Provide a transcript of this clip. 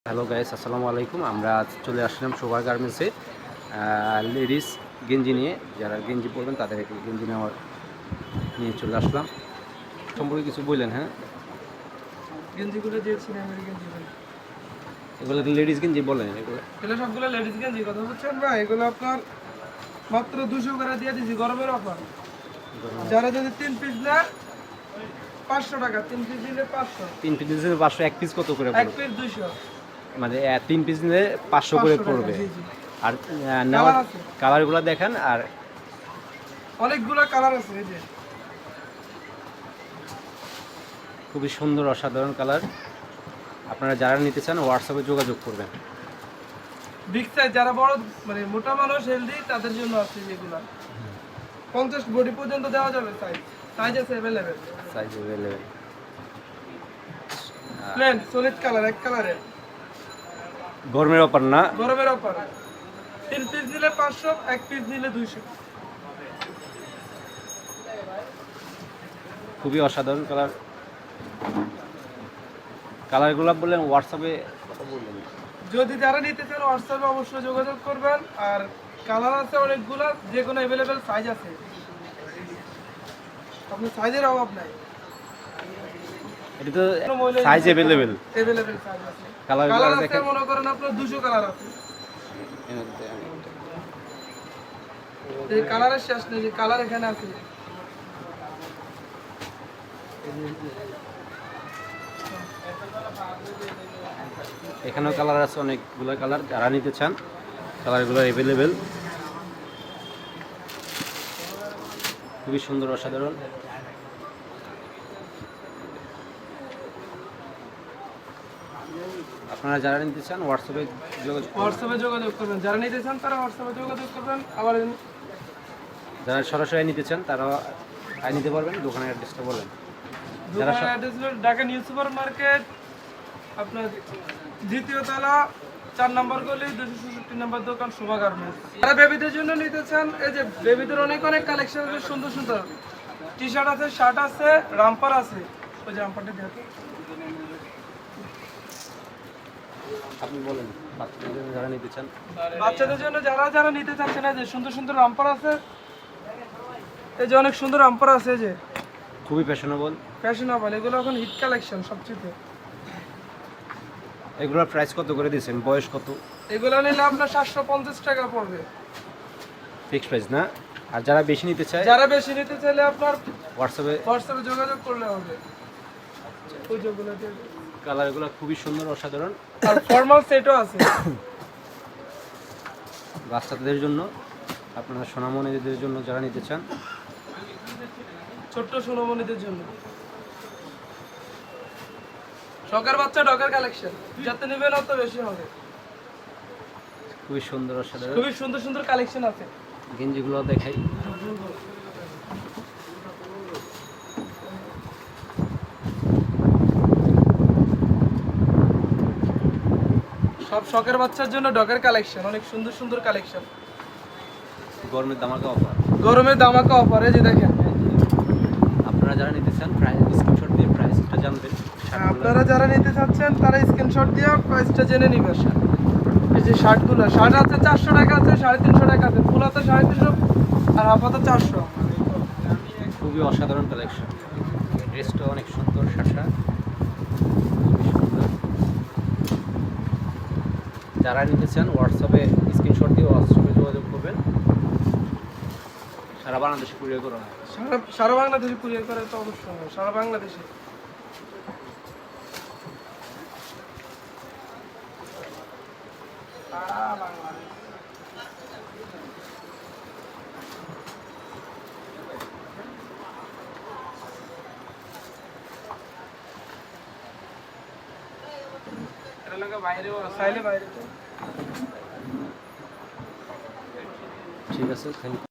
Hello guys, আসসালামু আলাইকুম। আমরা আজ চলে আসলাম শোভা গার্মেন্টসে লেডিস গেঞ্জি নিয়ে। যারা গেঞ্জি পরবেন তাদের গেঞ্জি নিয়ে চলে আসলাম। সম্পর্কে কিছু বললেন? হ্যাঁ, গেঞ্জিগুলো দিয়েছি না আমার গেঞ্জিগুলো। এগুলো লেডিস গেঞ্জি বলেন। এগুলো সবগুলো লেডিস গেঞ্জি কথা বলছেন ভাই, এগুলো আপনার মাত্র 200 করে দিয়ে দিছি গরমের অফার। যারা যদি 3 পিস নেয় 500 টাকা, 3 পিস নিলে 500, 3 পিস নিলে 500, 1 পিস কত করে 1 পড়বে? পিস 200, মানে 3 পিস নিলে 500 করে 500 টাকা। পড়বে। জি জি, আর নেওয়ার কালার আছে, কালারগুলো দেখেন। আর অনেকগুলো কালার আছে। এই যে খুবই সুন্দর অসাধারণ কালার। আপনারা যারা নিতে চান হোয়াটসঅ্যাপে যোগাযোগ করবেন। বিগ সাইজ, যারা বড় মানে মোটা মানুষ হেলদি তাদের জন্য আছে যেগুলো 50 বডি পর্যন্ত দেওয়া যাবে। সাইজ আছে available, size available. Plain solid colour, এক কালারের গরমের অফার না? গরমের অফার। 3 পিস নিলে 500, 1 পিস নিলে 200। খুবই অসাধারণ কালার। কালারগুলো বললেন হোয়াটসঅ্যাপে কথা বললেন। যদি যারা নিতে চান হোয়াটসঅ্যাপে অবশ্যই যোগাযোগ করবেন। আর কালার আছে অনেকগুলো, যে কোনো অ্যাভেলেবেল সাইজ আছে, আপনার সাইজের অভাব নাই। এটা তো সাইজ अवेलेबल। অ্যাভেলেবেল সাইজ আছে, কালার কালার আছে দেখেন। মনে করেন আপনার 200 কালার আছে। এই কালারের শেষ নেই, যে কালার এখানে আছে। এখানেও কালার আছে অনেকগুলো কালার। যারা নিতে চান কালারগুলো अवेलेबल। খুবই সুন্দর অসাধারণ। আপনারা যারা নিতে চান হোয়াটসঅ্যাপে যোগাযোগ করবেন। যারা নিতে চান তারা হোয়াটসঅ্যাপে যোগাযোগ করবেন। আবার যারা সরাসরি নিতে চান তারা নিতে পারবেন। দোকানের অ্যাড্রেসটা বলেন। দোকানের অ্যাড্রেস হলো ঢাকা নিউ সুপার মার্কেট, আপনার দ্বিতীয় তলা, 4 নম্বর গলি, 266 নম্বর দোকান, শোভা গার্মেন্টস। যারা বেবিদের জন্য নিতে চান, এই যে বেবিদের অনেক কালেকশন আছে, সুন্দর সুন্দর টি শার্ট আছে, শার্ট আছে, রামপার আছে। ওই যে রামপারটা দেখো, আপনি বলেন বাচ্চাদের জন্য যারা নিতে চান। বাচ্চাদের জন্য যারা নিতে চাচ্ছেন, এই যে সুন্দর সুন্দর রামপার আছে। এই যে অনেক সুন্দর রামপার আছে, এই যে খুবই ফ্যাশনেবল। এগুলো এখন হিট কালেকশন সবচেয়ে। এগুলোর প্রাইস কত করে দিয়েছেন? বয়স কত? এগুলো নিলে আপনার 750 টাকা পড়বে, ফিক্সড প্রাইস না? আর যারা বেশি নিতে চায়, যারা বেশি নিতে চাইলে আপনার হোয়াটসঅ্যাপে যোগাযোগ করলে হবে। ওই যেগুলো কালারগুলো খুবই সুন্দর অসাধারণ। আর ফর্মাল সেটও আছে বাচ্চাদের জন্য, আপনারা সোনামণিদের জন্য যারা নিতে চান, ছোট্ট সোনামণিদের জন্য। শখের বাচ্চা ডগের কালেকশন, যাতে নেবেন অত বেশি হবে। খুবই সুন্দর অসাধারণ। খুবই সুন্দর সুন্দর কালেকশন আছে। গেঞ্জিগুলো দেখাই। সব শখের বাচ্চার জন্য ডগের কালেকশন, অনেক সুন্দর সুন্দর কালেকশন। গরমের ধামাকা অফার। গরমের দামাকা অফার, এই যে দেখেন। আপনারা যারা নিতে চান প্রাইস স্ক্রিনশট দিয়ে প্রাইসটা জানবেন। আপনারা যারা নিতে চাচ্ছেন তারা স্ক্রিনশট দিয়ে প্রাইসটা জেনে নেবেন। এই যে শার্টগুলো, শার্ট আছে 400 টাকা আছে, 350 টাকা আছে, ফুল আছে 350, আর হাফ আছে 400। খুবই অসাধারণ কালেকশন। ড্রেসটা অনেক সুন্দর, শার্টটা খুবই সুন্দর। যারা নিতে চান হোয়াটসঅ্যাপে স্ক্রিনশট দিয়ে হোয়াটসঅ্যাপে যোগাযোগ করবেন। সারা বাংলাদেশে কুরিয়ার করা হয়। সারা বাংলাদেশে কুরিয়ার করে তো অবশ্যই হবে, সারা বাংলাদেশে। বাইরে ঠিক আছে, থ্যাংক ইউ।